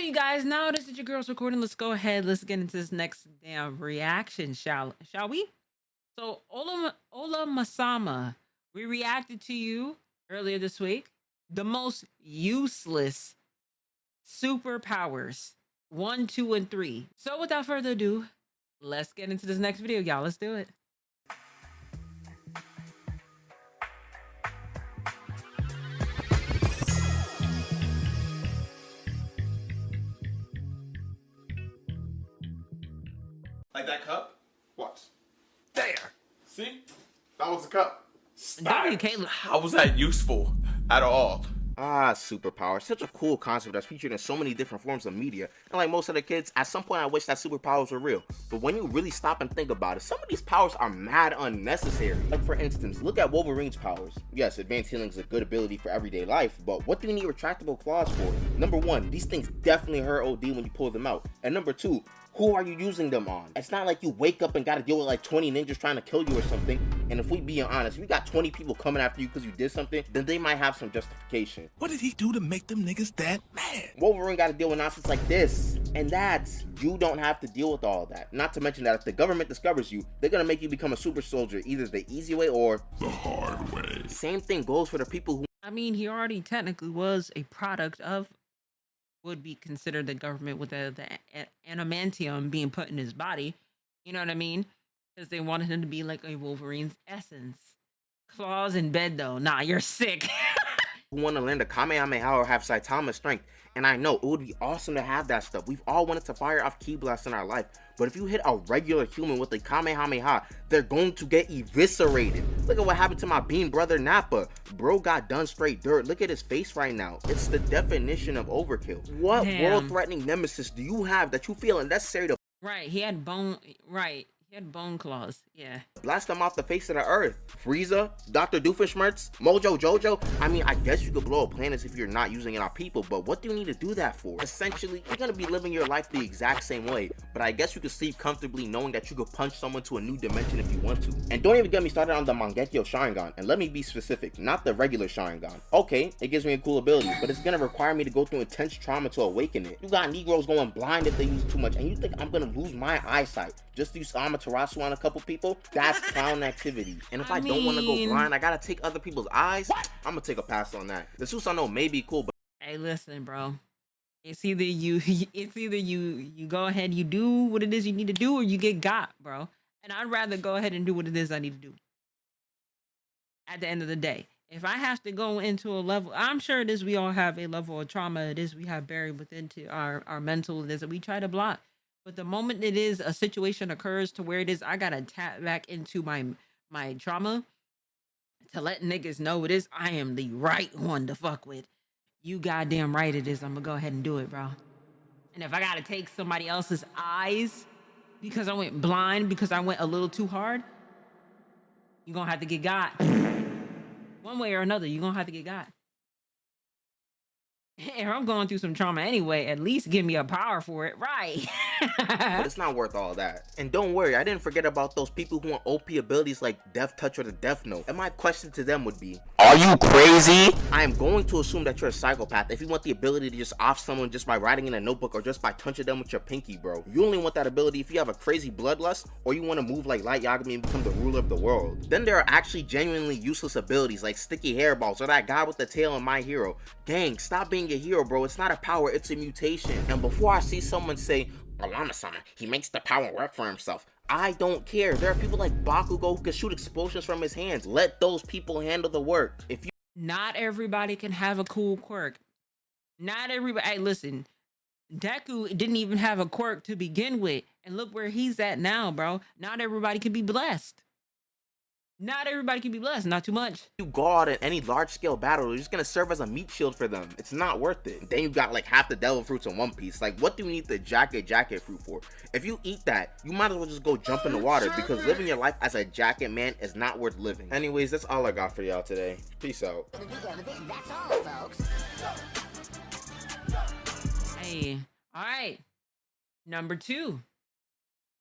you guys, now this is your girl's recording. Let's go ahead. Let's get into this next damn reaction, shall we? So Ola Masama, we reacted to you earlier this week. The most useless superpowers 1, 2, and 3. So without further ado, let's get into this next video, y'all. Let's do it. Like that cup? What? There. See? That was the cup. How was that useful at all? Ah, superpower. Such a cool concept that's featured in so many different forms of media. And like most of the kids, at some point I wish that superpowers were real. But when you really stop and think about it, some of these powers are mad unnecessary. Like for instance, look at Wolverine's powers. Yes, advanced healing is a good ability for everyday life, but what do you need retractable claws for? Number one, these things definitely hurt OD when you pull them out. And number two, who are you using them on? It's not like you wake up and gotta deal with like 20 ninjas trying to kill you or something. And if we being honest, if you got 20 people coming after you because you did something, then they might have some justification. What did he do to make them niggas that mad? Wolverine gotta deal with nonsense like this. And that's, you don't have to deal with all that. Not to mention that if the government discovers you, they're gonna make you become a super soldier, either the easy way or the hard way. Same thing goes for the people who... I mean, he already technically was a product of would be considered the government with the adamantium being put in his body. You know what I mean? Because they wanted him to be like a Wolverine's essence. Claws in bed though. Nah, you're sick. who want to learn the Kamehameha or have Saitama strength. And I know it would be awesome to have that stuff. We've all wanted to fire off ki blasts in our life. But if you hit a regular human with a Kamehameha, they're going to get eviscerated. Look at what happened to my bean brother Nappa. Bro got done straight dirt. Look at his face right now. It's the definition of overkill. What world-threatening nemesis do you have that you feel unnecessary to... Right, he had bone... Right. He had bone claws, yeah. Blast them off the face of the earth. Frieza, Dr. Doofenshmirtz, Mojo Jojo. I mean, I guess you could blow up planets if you're not using it on people, but what do you need to do that for? Essentially, you're gonna be living your life the exact same way, but I guess you could sleep comfortably knowing that you could punch someone to a new dimension if you want to. And don't even get me started on the Mangekyo Sharingan, and let me be specific, not the regular Sharingan. Okay, it gives me a cool ability, but it's gonna require me to go through intense trauma to awaken it. You got Negroes going blind if they use it too much, and you think I'm gonna lose my eyesight just to use Amaterasu on a couple people? That's clown activity. And if I don't want to go blind, I gotta take other people's eyes. I'm gonna take a pass on that. The Susanoo may be cool, but hey, listen, bro. It's either you go ahead, you do what it is you need to do, or you get got, bro. And I'd rather go ahead and do what it is I need to do. At the end of the day, if I have to go into a level, I'm sure it is we all have a level of trauma. It is we have buried within our mental. It is that we try to block. But the moment it is a situation occurs to where it is, I gotta tap back into my trauma to let niggas know it is I am the right one to fuck with. You goddamn right it is. I'm gonna go ahead and do it, bro. And if I gotta take somebody else's eyes because I went blind, because I went a little too hard, you're gonna have to get got. One way or another, you're gonna have to get got. If I'm going through some trauma anyway, at least give me a power for it, right? But it's not worth all that. And don't worry, I didn't forget about those people who want OP abilities like Death Touch or the Death Note. And my question to them would be, are you crazy? I am going to assume that you're a psychopath if you want the ability to just off someone just by writing in a notebook or just by touching them with your pinky, bro. You only want that ability if you have a crazy bloodlust or you want to move like Light Yagami and become the ruler of the world. Then there are actually genuinely useless abilities like sticky hairballs or that guy with the tail in My Hero. Gang, stop being a hero, bro. It's not a power, it's a mutation. And before I see someone say, Olama-sama, he makes the power work for himself, I don't care. There are people like Bakugo who can shoot explosions from his hands. Let those people handle the work. If you... Not everybody can have a cool quirk. Not everybody. Hey, listen, Deku didn't even have a quirk to begin with, and look where he's at now, bro. Not everybody can be blessed. Not everybody can be blessed, not too much. You go out in any large-scale battle, you're just gonna serve as a meat shield for them. It's not worth it. Then you got like half the devil fruits in One Piece. Like, what do you need the jacket fruit for? If you eat that, you might as well just go jump in the water, because living your life as a jacket man is not worth living. Anyways, that's all I got for y'all today. Peace out. That's all, folks. Hey, all right. Number 2.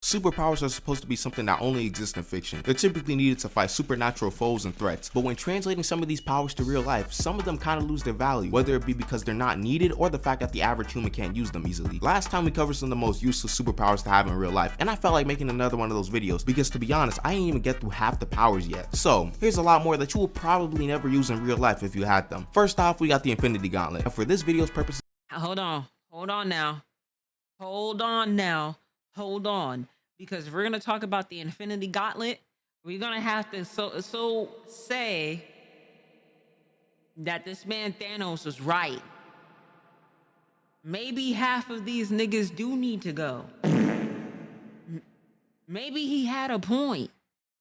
Superpowers are supposed to be something that only exists in fiction. They're typically needed to fight supernatural foes and threats, but when translating some of these powers to real life, some of them kind of lose their value, whether it be because they're not needed or the fact that the average human can't use them easily. Last time we covered some of the most useless superpowers to have in real life, and I felt like making another one of those videos because, to be honest, I didn't even get through half the powers yet. So here's a lot more that you will probably never use in real life if you had them. First off, we got the Infinity Gauntlet, and for this video's purposes, Hold on now, because if we're gonna talk about the Infinity Gauntlet, we're gonna have to so say that this man Thanos was right. Maybe half of these niggas do need to go. Maybe he had a point.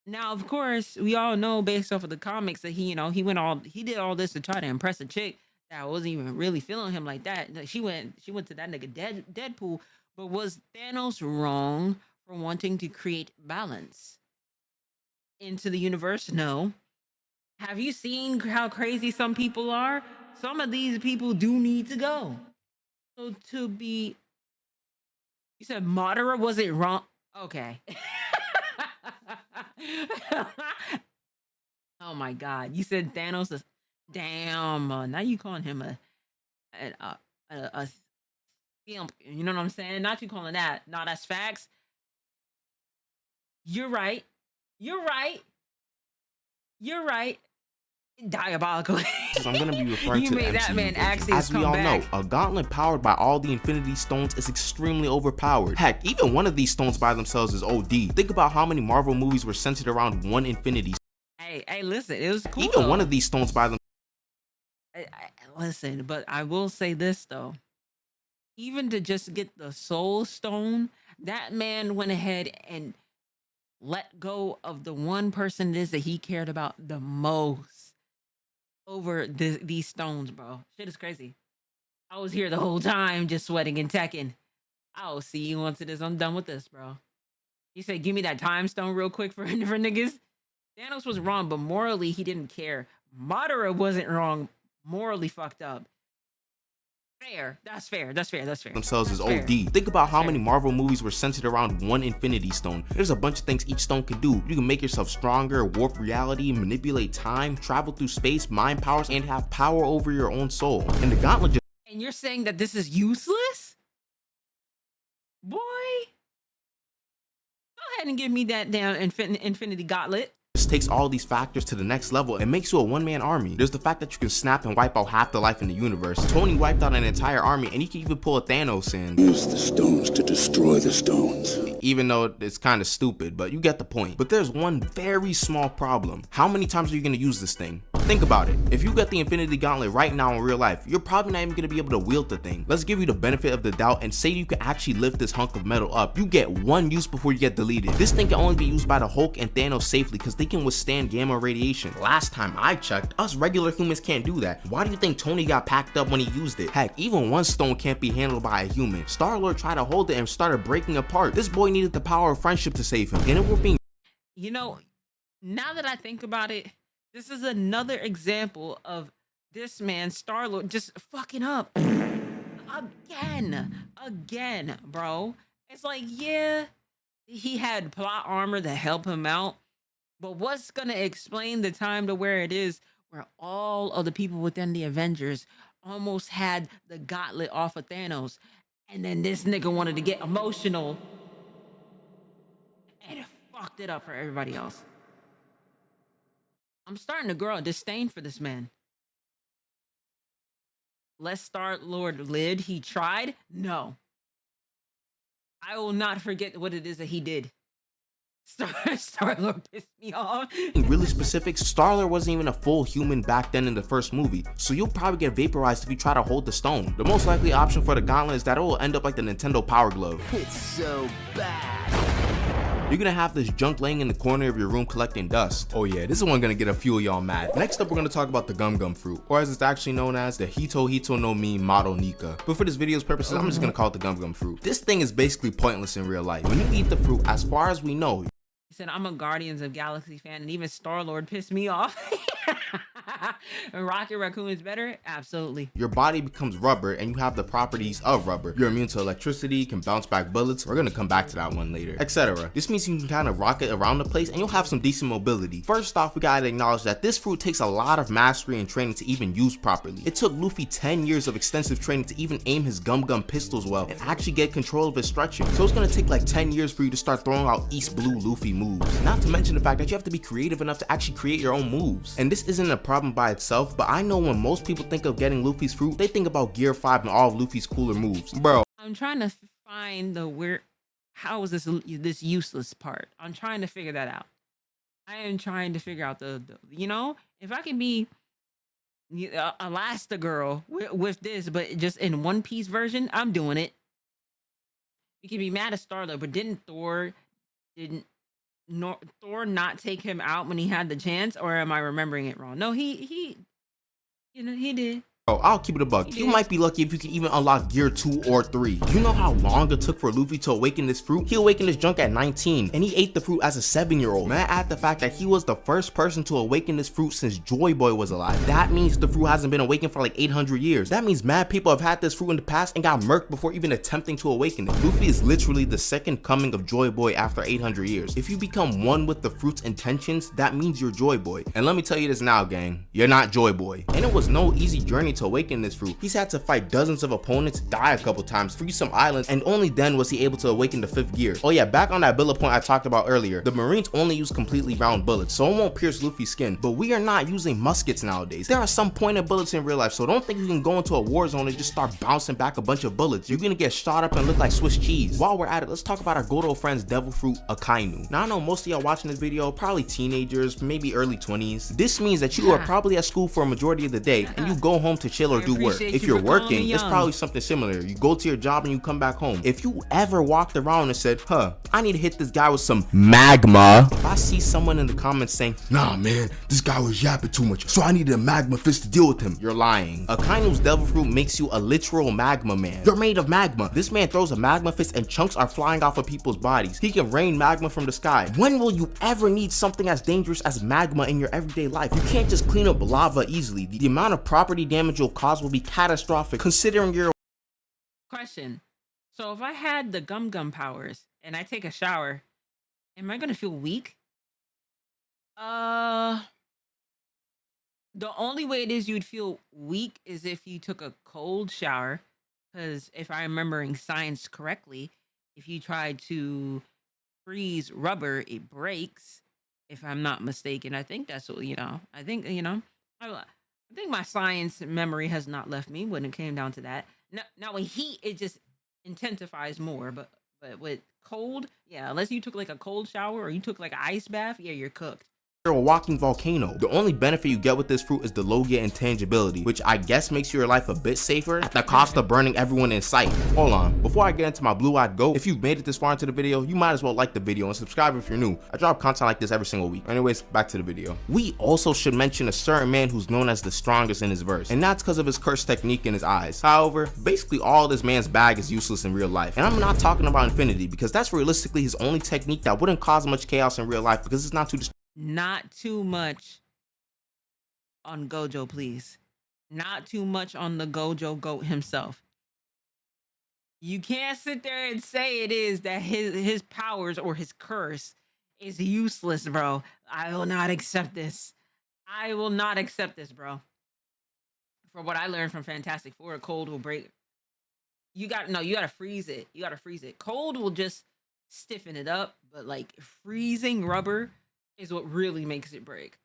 Now, of course, we all know based off of the comics that he did all this to try to impress a chick that wasn't even really feeling him like that. Like, she went to that nigga Deadpool. But was Thanos wrong for wanting to create balance into the universe? No. Have you seen how crazy some people are? Some of these people do need to go. So you said Madara wasn't wrong. Okay. Oh my God. You said Thanos is damn. Now you calling him a simp. You know what I'm saying? Not you calling that. No, that's facts. You're right. Diabolical. I'm gonna be referring You to the made that MCU man version. actually As we come all back. know, a gauntlet powered by all the Infinity Stones is extremely overpowered. Heck, even one of these stones by themselves is OD. Think about how many Marvel movies were centered around one Infinity. Hey, listen, it was cool. Even though. one of these stones by them. Listen, but I will say this though. Even to just get the Soul Stone, that man went ahead and let go of the one person it is that he cared about the most over these stones, bro. Shit is crazy. I was here the whole time just sweating and teching. I'll see you once it is. I'm done with this, bro. He said, give me that time stone real quick for niggas. Thanos was wrong, but morally he didn't care. Madara wasn't wrong. Morally fucked up. Fair. That's fair. Themselves is That's fair. OD. Think about how Fair. many Marvel movies were centered around one Infinity Stone. There's a bunch of things each stone can do. You can make yourself stronger, warp reality, manipulate time, travel through space, mind powers, and have power over your own soul. And the Gauntlet just And you're saying that this is useless? Boy. Go ahead and give me that damn Infinity Gauntlet. takes all these factors to the next level and makes you a one-man army. There's the fact that you can snap and wipe out half the life in the universe. Tony wiped out an entire army, and you can even pull a Thanos in. Use the stones to destroy the stones. Even though it's kind of stupid, but you get the point. But there's one very small problem. How many times are you going to use this thing? Think about it. If you get the Infinity Gauntlet right now in real life, you're probably not even going to be able to wield the thing. Let's give you the benefit of the doubt and say you can actually lift this hunk of metal up. You get one use before you get deleted. This thing can only be used by the Hulk and Thanos safely because they can withstand gamma radiation. Last time I checked, us regular humans can't do that. Why do you think Tony got packed up when he used it? Heck, even one stone can't be handled by a human. Star-Lord tried to hold it and started breaking apart. This boy needed the power of friendship to save him. And if we're being, you know, now that I think about it, this is another example of this man, Star-Lord, just fucking up. Again, bro. It's like, yeah, he had plot armor to help him out, but what's gonna explain the time to where it is where all of the people within the Avengers almost had the gauntlet off of Thanos, and then this nigga wanted to get emotional and it fucked it up for everybody else. I'm starting to grow a disdain for this man. Let Star-Lord live. He tried? No. I will not forget what it is that he did. Star-Lord pissed me off. really specific, Star-Lord wasn't even a full human back then in the first movie, so you'll probably get vaporized if you try to hold the stone. The most likely option for the gauntlet is that it will end up like the Nintendo Power Glove. It's so bad. You're gonna have this junk laying in the corner of your room collecting dust. Oh yeah, this is one gonna get a few of y'all mad. Next up, we're gonna talk about the Gum Gum fruit, or as it's actually known as, the Hito Hito no Mi Mado Nika. But for this video's purposes, I'm just gonna call it the Gum Gum fruit. This thing is basically pointless in real life. When you eat the fruit, as far as we know, He said, I'm a Guardians of Galaxy fan, and even Star-Lord pissed me off. Rocket Raccoon is better? Absolutely. Your body becomes rubber and you have the properties of rubber. You're immune to electricity, can bounce back bullets, we're gonna come back to that one later, etc. This means you can kind of rocket around the place and you'll have some decent mobility. First off, we gotta acknowledge that this fruit takes a lot of mastery and training to even use properly. It took Luffy 10 years of extensive training to even aim his gum pistols well and actually get control of his stretching. So it's gonna take like 10 years for you to start throwing out East Blue Luffy moves. Not to mention the fact that you have to be creative enough to actually create your own moves. And this isn't a problem by itself, but I know when most people think of getting Luffy's fruit, they think about Gear 5 and all of Luffy's cooler moves. Bro, I'm trying to find the how is this useless part? I'm trying to figure that out. I am trying to figure out the you know, if I can be Elastigirl with this, but just in One Piece version, I'm doing it. You can be mad at Starler, but didn't Thor not take him out when he had the chance, or am I remembering it wrong? No, he did. Bro, I'll keep it a buck. You might be lucky if you can even unlock Gear 2 or 3. You know how long it took for Luffy to awaken this fruit? He awakened this junk at 19, and he ate the fruit as a 7-year-old. Man, add the fact that he was the first person to awaken this fruit since Joy Boy was alive. That means the fruit hasn't been awakened for like 800 years. That means mad people have had this fruit in the past and got murked before even attempting to awaken it. Luffy is literally the second coming of Joy Boy after 800 years. If you become one with the fruit's intentions, that means you're Joy Boy. And let me tell you this now, gang. You're not Joy Boy. And it was no easy journey to awaken this fruit. He's had to fight dozens of opponents, die a couple times, free some islands, and only then was he able to awaken the 5th gear. Oh yeah, back on that bullet point I talked about earlier, the Marines only use completely round bullets, so it won't pierce Luffy's skin, but we are not using muskets nowadays. There are some pointed bullets in real life, so don't think you can go into a war zone and just start bouncing back a bunch of bullets. You're gonna get shot up and look like Swiss cheese. While we're at it, let's talk about our Gojo friend's devil fruit, Akainu. Now I know most of y'all watching this video, probably teenagers, maybe early 20s. This means that you are probably at school for a majority of the day, and you go home to chill or do work. If you're working, it's probably something similar. You go to your job and you come back home. If you ever walked around and said, I need to hit this guy with some magma. If I see someone in the comments saying, nah man, this guy was yapping too much, so I needed a magma fist to deal with him, you're lying. Akainu's devil fruit makes you a literal magma man. You're made of magma. This man throws a magma fist and chunks are flying off of people's bodies. He can rain magma from the sky. When will you ever need something as dangerous as magma in your everyday life? You can't just clean up lava easily. The amount of property damage you'll cause will be catastrophic considering your Question. So if I had the gum powers and I take a shower, am I gonna feel weak? The only way it is you'd feel weak is if you took a cold shower, because if I'm remembering science correctly, if you try to freeze rubber, it breaks. If I'm not mistaken, I think that's what I think my science memory has not left me when it came down to that. Now with heat, it just intensifies more, but with cold, yeah, unless you took like a cold shower or you took like an ice bath, yeah, you're cooked. a walking volcano. The only benefit you get with this fruit is the low get intangibility, which I guess makes your life a bit safer at the cost of burning everyone in sight. Hold on, before I get into my blue-eyed goat, if you've made it this far into the video, you might as well like the video and subscribe if you're new. I drop content like this every single week. Anyways, back to the video. We also should mention a certain man who's known as the strongest in his verse, and that's because of his curse technique in his eyes. However, basically all this man's bag is useless in real life, and I'm not talking about infinity because that's realistically his only technique that wouldn't cause much chaos in real life because it's not too Not too much on Gojo, please. Not too much on the Gojo goat himself. You can't sit there and say it is that his powers or his curse is useless, bro. I will not accept this. I will not accept this, bro. From what I learned from Fantastic Four, cold will break. You gotta freeze it. You gotta freeze it. Cold will just stiffen it up, but like freezing rubber is what really makes it break.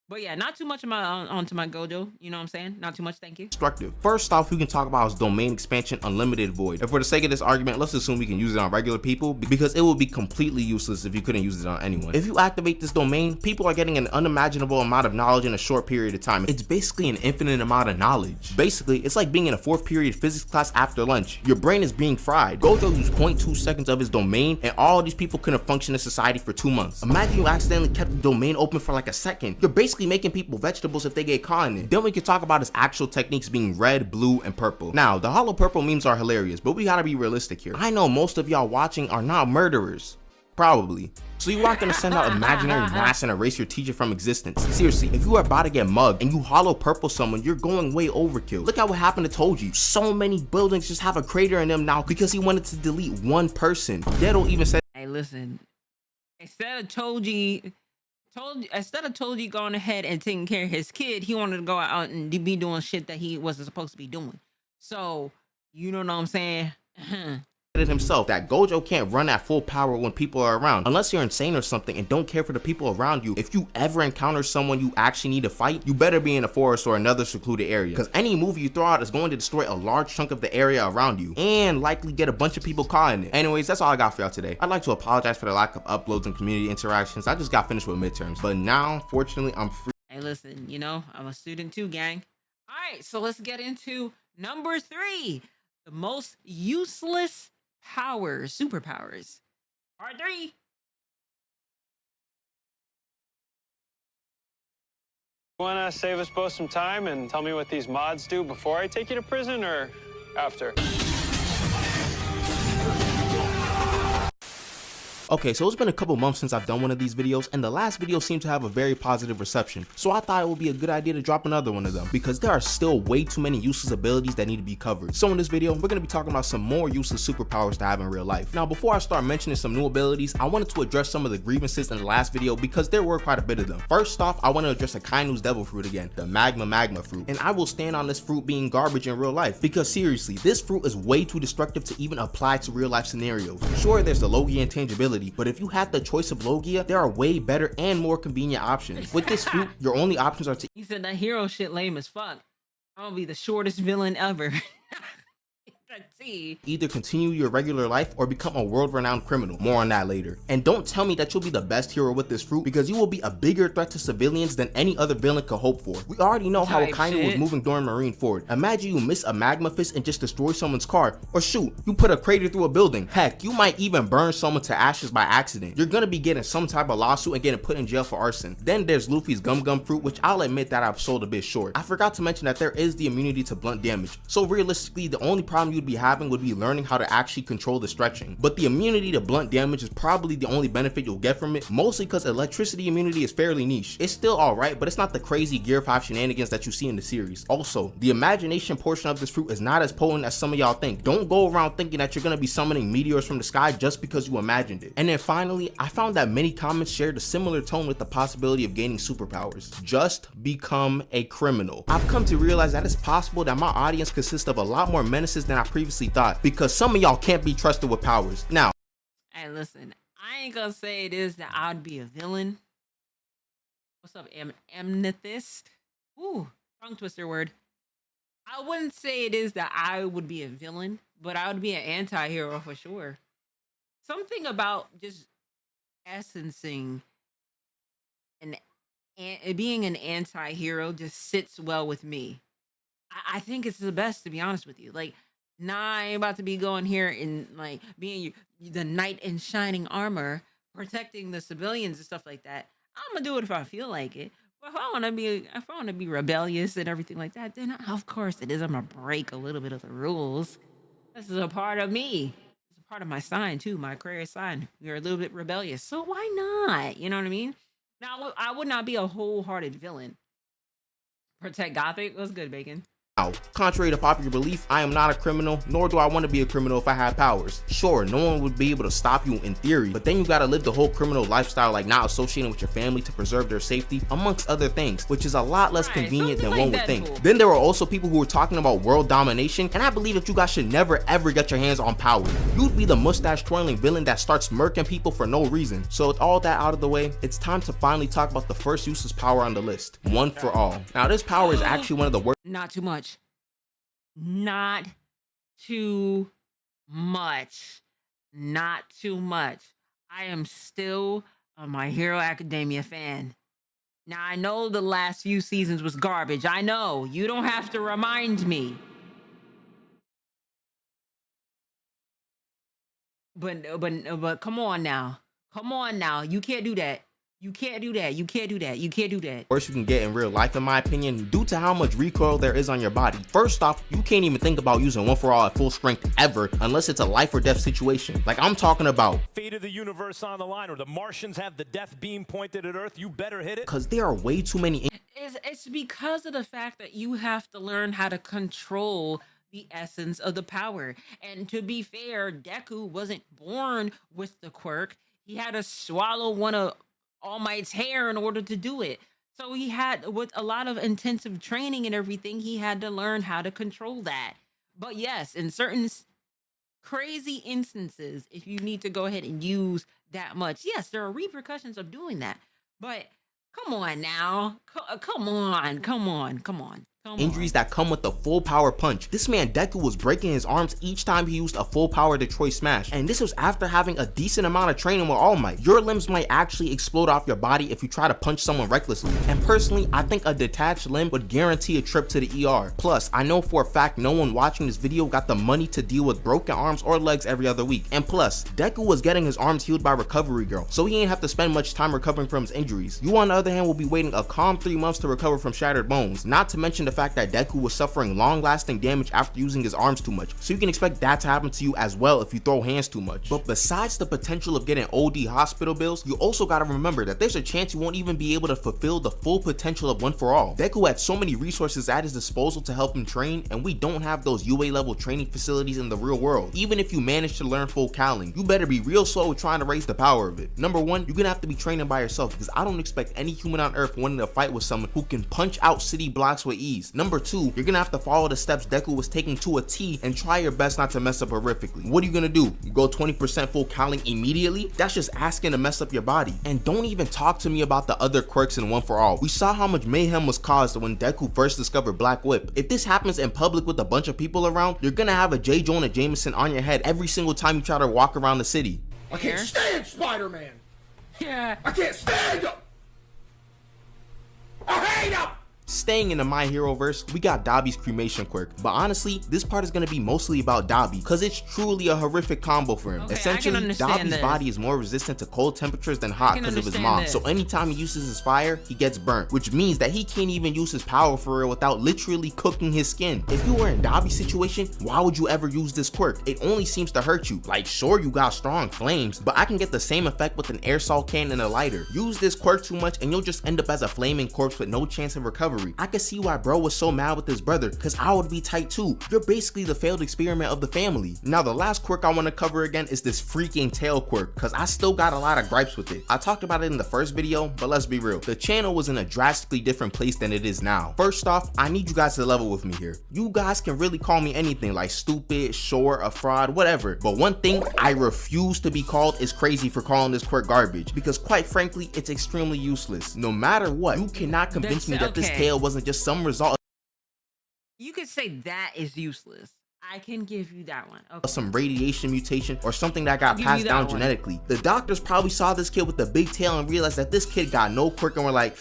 But yeah, not too much onto my Gojo, you know what I'm saying? Not too much, thank you. Destructive. First off, we can talk about his domain expansion unlimited void. And for the sake of this argument, let's assume we can use it on regular people because it would be completely useless if you couldn't use it on anyone. If you activate this domain, people are getting an unimaginable amount of knowledge in a short period of time. It's basically an infinite amount of knowledge. Basically, it's like being in a 4th period physics class after lunch. Your brain is being fried. Gojo used 0.2 seconds of his domain and all these people couldn't function in society for 2 months. Imagine you accidentally kept the domain open for like a second. You're basically making people vegetables if they get caught in it. Then we can talk about his actual techniques being red, blue, and purple. Now, the hollow purple memes are hilarious, but we gotta be realistic here. I know most of y'all watching are not murderers. Probably. So you aren't gonna send out imaginary mass and erase your teacher from existence. Seriously, if you are about to get mugged and you hollow purple someone, you're going way overkill. Look at what happened to Toji. So many buildings just have a crater in them now because he wanted to delete one person. Dedo even said, Hey, listen. Instead of Toji going ahead and taking care of his kid, he wanted to go out and be doing shit that he wasn't supposed to be doing. So, you know what I'm saying? it himself that Gojo can't run at full power when people are around. Unless you're insane or something and don't care for the people around you, if you ever encounter someone you actually need to fight, you better be in a forest or another secluded area, because any move you throw out is going to destroy a large chunk of the area around you and likely get a bunch of people caught in it. Anyways, that's all I got for y'all today. I'd like to apologize for the lack of uploads and community interactions. I just got finished with midterms, but now fortunately I'm free. Hey, listen, you know, I'm a student too, gang. All right, so let's get into number 3, the most useless powers, superpowers. Part 3. Want to save us both some time and tell me what these mods do before I take you to prison or after? Okay, so it's been a couple months since I've done one of these videos, and the last video seemed to have a very positive reception, so I thought it would be a good idea to drop another one of them, because there are still way too many useless abilities that need to be covered. So in this video, we're going to be talking about some more useless superpowers to have in real life. Now, before I start mentioning some new abilities, I wanted to address some of the grievances in the last video, because there were quite a bit of them. First off, I want to address Akainu's devil fruit again, the magma fruit, and I will stand on this fruit being garbage in real life, because seriously, this fruit is way too destructive to even apply to real life scenarios. Sure, there's the Logia intangibility, but if you have the choice of Logia, there are way better and more convenient options. With this fruit, your only options are to— He said that hero shit lame as fuck. I'm gonna be the shortest villain ever. Let's see. either continue your regular life or become a world-renowned criminal. More on that later. And don't tell me that you'll be the best hero with this fruit, because you will be a bigger threat to civilians than any other villain could hope for. We already know how Akainu was moving during Marineford. Imagine you miss a magma fist and just destroy someone's car, or shoot, you put a crater through a building. Heck, you might even burn someone to ashes by accident. You're gonna be getting some type of lawsuit and getting put in jail for arson. Then there's Luffy's Gum Gum fruit, which I'll admit that I've sold a bit short. I forgot to mention that there is the immunity to blunt damage, so realistically the only problem you'd be having would be learning how to actually control the stretching. But the immunity to blunt damage is probably the only benefit you'll get from it, mostly because electricity immunity is fairly niche. It's still alright, but it's not the crazy Gear 5 shenanigans that you see in the series. Also, the imagination portion of this fruit is not as potent as some of y'all think. Don't go around thinking that you're gonna be summoning meteors from the sky just because you imagined it. And then finally, I found that many comments shared a similar tone with the possibility of gaining superpowers. Just become a criminal. I've come to realize that it's possible that my audience consists of a lot more menaces than I previously thought, because some of y'all can't be trusted with powers. Now, hey, listen, I ain't gonna say it is that I'd be a villain. What's up, amethyst? Ooh, tongue twister word. I wouldn't say it is that I would be a villain, but I would be an anti-hero for sure. Something about just essencing and being an anti-hero just sits well with me. I think it's the best, to be honest with you. Like, nah, I ain't about to be going here and like being the knight in shining armor, protecting the civilians and stuff like that. I'm gonna do it if I feel like it. But if I wanna be rebellious and everything like that, then of course it is. I'm gonna break a little bit of the rules. This is a part of me. It's a part of my sign too, my Aquarius sign. We're a little bit rebellious, so why not? You know what I mean? Now, I would not be a wholehearted villain. Protect Gothic. What's good, Bacon? contrary to popular belief, I am not a criminal, nor do I want to be a criminal if I had powers. Sure, no one would be able to stop you in theory, but then you gotta live the whole criminal lifestyle, like not associating with your family to preserve their safety, amongst other things, which is a lot less convenient than one would think. Then there were also people who were talking about world domination, and I believe that you guys should never ever get your hands on power. You'd be the mustache twirling villain that starts murking people for no reason. So with all that out of the way, it's time to finally talk about the first useless power on the list, One for All. Now this power is actually one of the worst. Not too much. Not too much. Not too much. I am still a My Hero Academia fan. Now, I know the last few seasons was garbage. I know. You don't have to remind me. But come on now. Come on now. You can't do that. You can't do that. You can't do that. You can't do that. Worst you can get in real life, in my opinion, due to how much recoil there is on your body. First off, you can't even think about using one for all at full strength ever unless it's a life or death situation. Like I'm talking about fate of the universe on the line, or the Martians have the death beam pointed at Earth, you better hit it. because there are way too many. It's because of the fact that you have to learn how to control the essence of the power. And to be fair, Deku wasn't born with the quirk. He had to swallow one of All Might's hair in order to do it. So he had, with a lot of intensive training and everything, he had to learn how to control that. But yes, in certain crazy instances, if you need to go ahead and use that much, yes, there are repercussions of doing that. But come on now. Come on. Injuries that come with the full power punch. This man Deku was breaking his arms each time he used a full power Detroit Smash, and this was after having a decent amount of training with All Might. Your limbs might actually explode off your body if you try to punch someone recklessly, and personally I think a detached limb would guarantee a trip to the ER. Plus, I know for a fact no one watching this video got the money to deal with broken arms or legs every other week, and plus Deku was getting his arms healed by Recovery Girl, so he ain't have to spend much time recovering from his injuries. You on the other hand will be waiting a calm 3 months to recover from shattered bones, not to mention the fact that Deku was suffering long-lasting damage after using his arms too much, so you can expect that to happen to you as well if you throw hands too much. But besides the potential of getting OD hospital bills, you also gotta remember that there's a chance you won't even be able to fulfill the full potential of One For All. Deku had so many resources at his disposal to help him train, and we don't have those UA level training facilities in the real world. Even if you manage to learn full Cowling, you better be real slow trying to raise the power of it. Number one, you're gonna have to be training by yourself, because I don't expect any human on earth wanting to fight with someone who can punch out city blocks with ease. Number two, you're gonna have to follow the steps Deku was taking to a T and try your best not to mess up horrifically. What are you gonna do? You go 20% full Cowling immediately? That's just asking to mess up your body. And don't even talk to me about the other quirks in One For All. We saw how much mayhem was caused when Deku first discovered Black Whip. If this happens in public with a bunch of people around, you're gonna have a J. Jonah Jameson on your head every single time you try to walk around the city. I can't stand Spider-Man. Yeah. I can't stand him. I hate him. Staying in the My Hero verse, we got Dabi's cremation quirk, but honestly, this part is gonna be mostly about Dabi, because it's truly a horrific combo for him. Okay, Essentially, Dabi's body is more resistant to cold temperatures than hot because of his mom, so anytime he uses his fire, he gets burnt, which means that he can't even use his power for real without literally cooking his skin. If you were in Dabi's situation, why would you ever use this quirk? It only seems to hurt you. Like, sure, you got strong flames, but I can get the same effect with an aerosol can and a lighter. Use this quirk too much and you'll just end up as a flaming corpse with no chance of recovery. I can see why bro was so mad with his brother, because I would be tight too. You're basically the failed experiment of the family. Now the last quirk I want to cover again is this freaking tail quirk, because I still got a lot of gripes with it. I talked about it in the first video, but let's be real, the channel was in a drastically different place than it is now. First off, I need you guys to level with me here. You guys can really call me anything, like stupid, short, a fraud, whatever, but one thing I refuse to be called is crazy for calling this quirk garbage, because quite frankly it's extremely useless. No matter what, you cannot convince me that this tail wasn't just some result. You could say that is useless. I can give you that one. Okay. Some radiation mutation or something that got passed down genetically. The doctors probably saw this kid with the big tail and realized that this kid got no quirk and were like,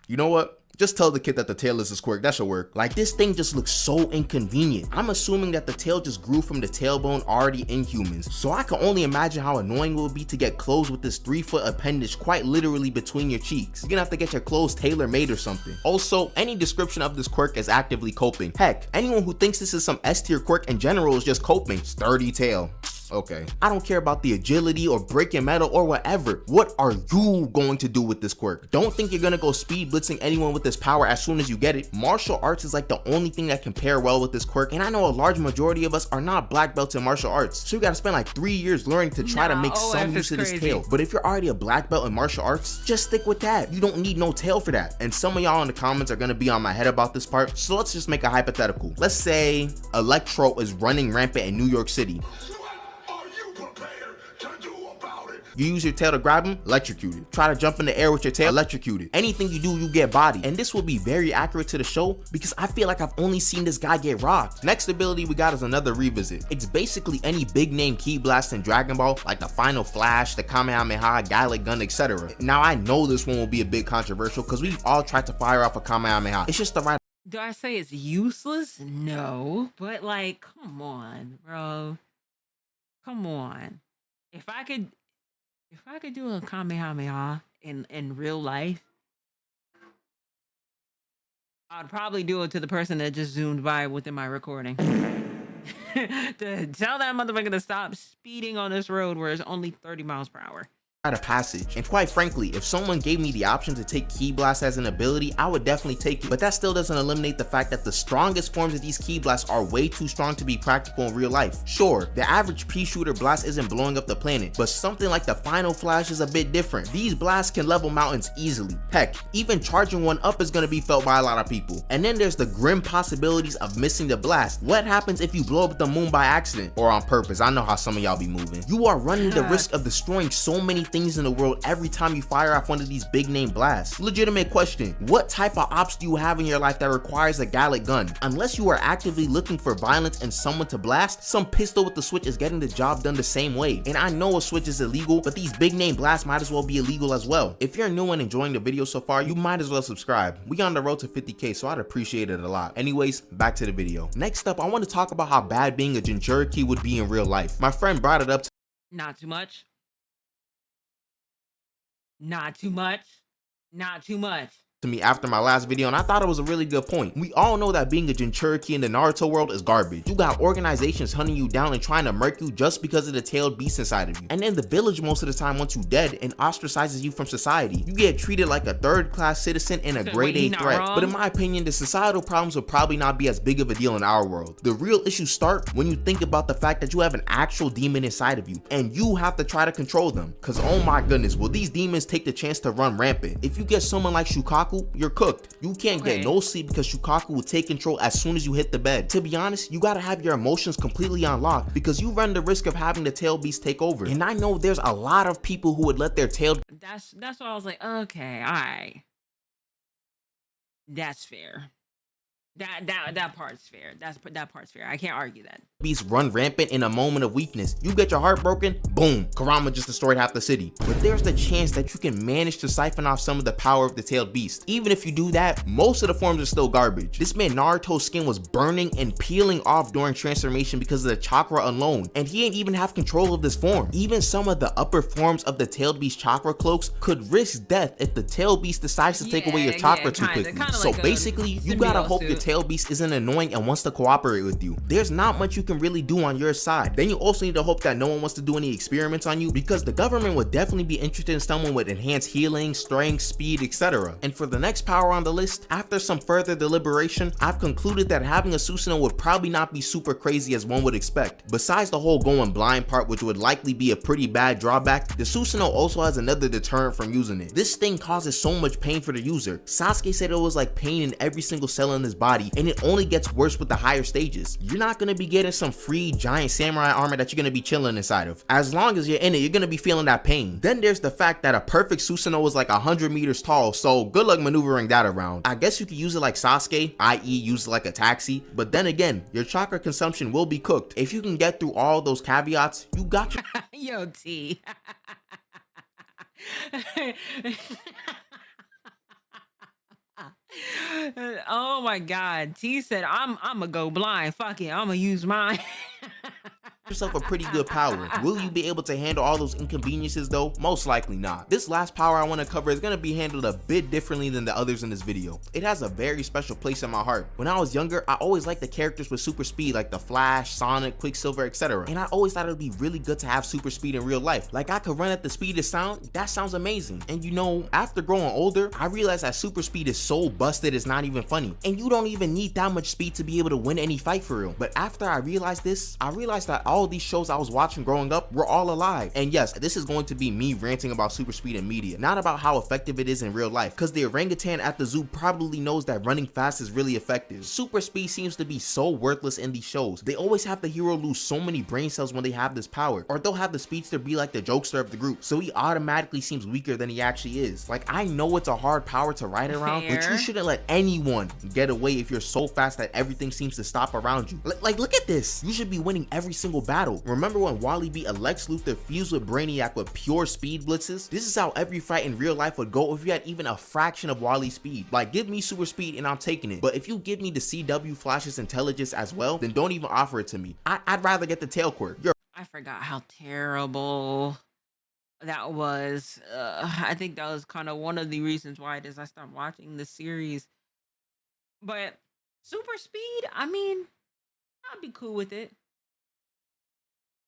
you know what? Just tell the kid that the tail is his quirk, that should work. Like, this thing just looks so inconvenient. I'm assuming that the tail just grew from the tailbone already in humans, so I can only imagine how annoying it would be to get clothes with this 3-foot appendage quite literally between your cheeks. You're gonna have to get your clothes tailor-made or something. Also, any description of this quirk is actively coping. Heck, anyone who thinks this is some S-tier quirk in general is just coping. Sturdy tail. Okay. I don't care about the agility or breaking metal or whatever. What are you going to do with this quirk? Don't think you're gonna go speed blitzing anyone with this power as soon as you get it. Martial arts is like the only thing that can pair well with this quirk, and I know a large majority of us are not black belts in martial arts, so you gotta spend like 3 years learning to try to make some use of this tail. But if you're already a black belt in martial arts, just stick with that. You don't need no tail for that. And some of y'all in the comments are gonna be on my head about this part, so let's just make a hypothetical. Let's say Electro is running rampant in New York City. You use your tail to grab him, electrocuted. Try to jump in the air with your tail, electrocuted. Anything you do, you get bodied. And this will be very accurate to the show because I feel like I've only seen this guy get rocked. Next ability we got is another revisit. It's basically any big name ki blast in Dragon Ball, like the Final Flash, the Kamehameha, Gauntlet gun, etc. Now I know this one will be a bit controversial because we've all tried to fire off a Kamehameha. It's just the right. Do I say it's useless? No. But like, come on, bro. Come on. If I could If I could do a Kamehameha in real life, I'd probably do it to the person that just zoomed by within my recording. To tell that motherfucker to stop speeding on this road where it's only 30 miles per hour. Of passage. And quite frankly, if someone gave me the option to take Ki Blast as an ability, I would definitely take it. But that still doesn't eliminate the fact that the strongest forms of these Ki Blasts are way too strong to be practical in real life. Sure, the average pea shooter blast isn't blowing up the planet, but something like the Final Flash is a bit different. These blasts can level mountains easily. Heck, even charging one up is going to be felt by a lot of people. And then there's the grim possibilities of missing the blast. What happens if you blow up the moon by accident or on purpose? I know how some of y'all be moving. You are running the risk of destroying so many things in the world every time you fire off one of these big name blasts. Legitimate question, what type of ops do you have in your life that requires a Gauntlet gun? Unless you are actively looking for violence and someone to blast, some pistol with the switch is getting the job done the same way. And I know a switch is illegal, but these big name blasts might as well be illegal as well. If you're new and enjoying the video so far, you might as well subscribe. We on the road to 50k, so I'd appreciate it a lot. Anyways, back to the video. Next up, I want to talk about how bad being a Jinchuriki would be in real life. My friend brought it up to Not too much. Not too much. Not too much. me after my last video, and I thought it was a really good point. We all know that being a Jinchuriki in the Naruto world is garbage. You got organizations hunting you down and trying to murk you just because of the tailed beast inside of you. And then the village most of the time wants you dead and ostracizes you from society. You get treated like a third-class citizen and a grade A threat. But in my opinion, the societal problems will probably not be as big of a deal in our world. The real issues start when you think about the fact that you have an actual demon inside of you and you have to try to control them. Cause oh my goodness, will these demons take the chance to run rampant? If you get someone like Shukaku, you're cooked. You can't get no sleep because Shukaku will take control as soon as you hit the bed. To be honest, you gotta have your emotions completely unlocked because you run the risk of having the tail beast take over. And I know there's a lot of people who would let their tail. That's why I was like, okay, all right. That's fair. That part's fair. That part's fair. I can't argue that. Beast run rampant in a moment of weakness. You get your heart broken, boom, Kurama just destroyed half the city. But there's the chance that you can manage to siphon off some of the power of the tailed beast. Even if you do that, most of the forms are still garbage. This man Naruto's skin was burning and peeling off during transformation because of the chakra alone, and he ain't even have control of this form. Even some of the upper forms of the tailed beast chakra cloaks could risk death if the tailed beast decides to take away your chakra too quickly. So like basically, you gotta hope your tail beast isn't annoying and wants to cooperate with you. There's not much you can really do on your side. Then you also need to hope that no one wants to do any experiments on you, because the government would definitely be interested in someone with enhanced healing, strength, speed, etc. And for the next power on the list, after some further deliberation, I've concluded that having a Susanoo would probably not be super crazy as one would expect. Besides the whole going blind part, which would likely be a pretty bad drawback, the Susanoo also has another deterrent from using it. This thing causes so much pain for the user. Sasuke said it was like pain in every single cell in his body, and it only gets worse with the higher stages. You're not gonna be getting some free giant samurai armor that you're gonna be chilling inside of. As long as you're in it, you're gonna be feeling that pain. Then there's the fact that a perfect Susanoo is like 100 meters tall, so good luck maneuvering that around. I guess you could use it like Sasuke, i.e. use it like a taxi, but then again, your chakra consumption will be cooked. If you can get through all those caveats, you got your Yo, T. Oh my god, T said I'ma go blind. Fuck it, I'ma use mine. yourself a pretty good power. Will you be able to handle all those inconveniences though? Most likely not. This last power I want to cover is going to be handled a bit differently than the others in this video. It has a very special place in my heart. When I was younger, I always liked the characters with super speed like the Flash, Sonic, Quicksilver, etc. And I always thought it would be really good to have super speed in real life. Like I could run at the speed of sound. That sounds amazing. And you know, after growing older, I realized that super speed is so busted it's not even funny. And you don't even need that much speed to be able to win any fight for real. But after I realized this, I realized that all these shows I was watching growing up were all a lie. And yes, this is going to be me ranting about super speed in media, not about how effective it is in real life, because the orangutan at the zoo probably knows that running fast is really effective. Super speed seems to be so worthless in these shows. They always have the hero lose so many brain cells when they have this power, or they'll have the speedster be like the jokester of the group, so he automatically seems weaker than he actually is. Like, I know it's a hard power to ride around, but you shouldn't let anyone get away if you're so fast that everything seems to stop around you. Like look at this. You should be winning every single battle. Remember when Wally beat Lex Luthor fused with Brainiac with pure speed blitzes? This is how every fight in real life would go if you had even a fraction of Wally's speed. Like, give me super speed and I'm taking it. But if you give me the CW Flash's intelligence as well, then don't even offer it to me. I'd rather get the tail quirk. I forgot how terrible that was I think that was kind of one of the reasons why it is I stopped watching the series. But super speed, I mean, I'd be cool with it.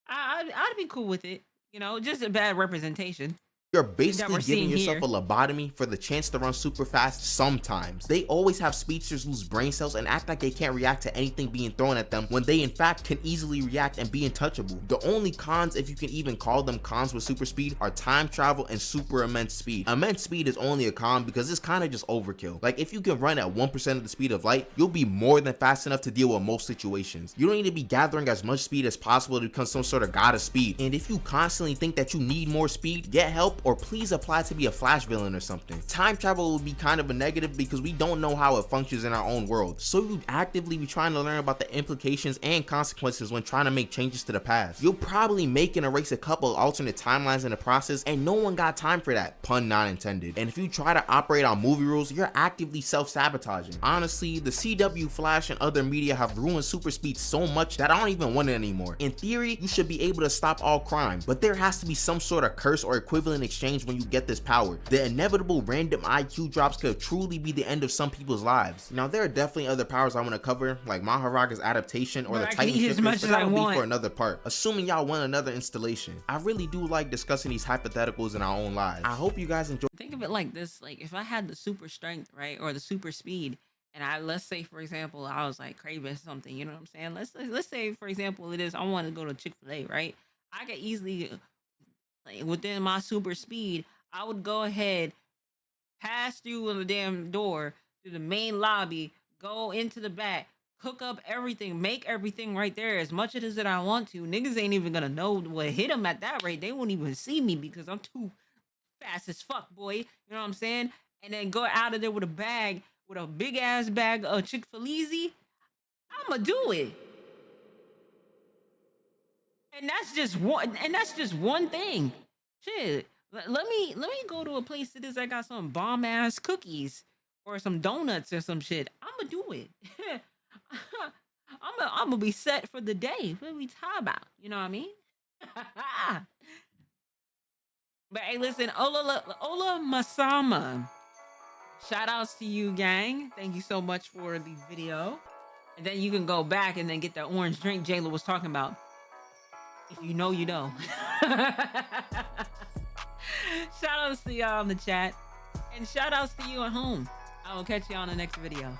I'd be cool with it. You know, just a bad representation. You're that basically we're giving seeing yourself here. a lobotomy for the chance to run super fast sometimes. They always have speedsters lose brain cells and act like they can't react to anything being thrown at them when they in fact can easily react and be untouchable. The only cons, if you can even call them cons with super speed, are time travel and super immense speed. Immense speed is only a con because it's kind of just overkill. Like if you can run at 1% of the speed of light, you'll be more than fast enough to deal with most situations. You don't need to be gathering as much speed as possible to become some sort of god of speed. And if you constantly think that you need more speed, get help or please apply to be a Flash villain or something. Time travel will be kind of a negative because we don't know how it functions in our own world, so you'd actively be trying to learn about the implications and consequences when trying to make changes to the past. You'll probably make and erase a couple alternate timelines in the process, and no one got time for that, pun not intended. And if you try to operate on movie rules, you're actively self-sabotaging. Honestly, the CW, Flash, and other media have ruined super speed so much that I don't even want it anymore. In theory, you should be able to stop all crime, but there has to be some sort of curse or equivalent exchange when you get this power. The inevitable random IQ drops could truly be the end of some people's lives. Now there are definitely other powers I want to cover, like Maharaga's adaptation or But the I can Titan eat as shifters, much but as I that'll be want. for another part, assuming y'all want another installation. I really do like discussing these hypotheticals in our own lives. I hope you guys enjoy. Think of it like this: like if I had the super strength, right, or the super speed, and let's say for example I was like craving something, you know what I'm saying? Let's say for example it is I want to go to Chick-fil-A, right? I could easily, like, within my super speed, I would go ahead, pass through the damn door to the main lobby, go into the back, cook up everything, make everything right there as much as that I want to. Niggas ain't even gonna know what hit them at that rate. They won't even see me because I'm too fast as fuck, boy. You know what I'm saying? And then go out of there with a bag, with a big ass bag of Chick-fil-A. I'ma do it. And that's just one thing. Shit. Let me go to a place that is I got some bomb ass cookies or some donuts or some shit. I'ma do it. I'm gonna be set for the day. What are we talking about? You know what I mean? But hey, listen, Ola Masama. Shout outs to you, gang. Thank you so much for the video. And then you can go back and then get that orange drink Jayla was talking about. If you know, you know. Shout outs to y'all in the chat. And shout outs to you at home. I will catch you on the next video.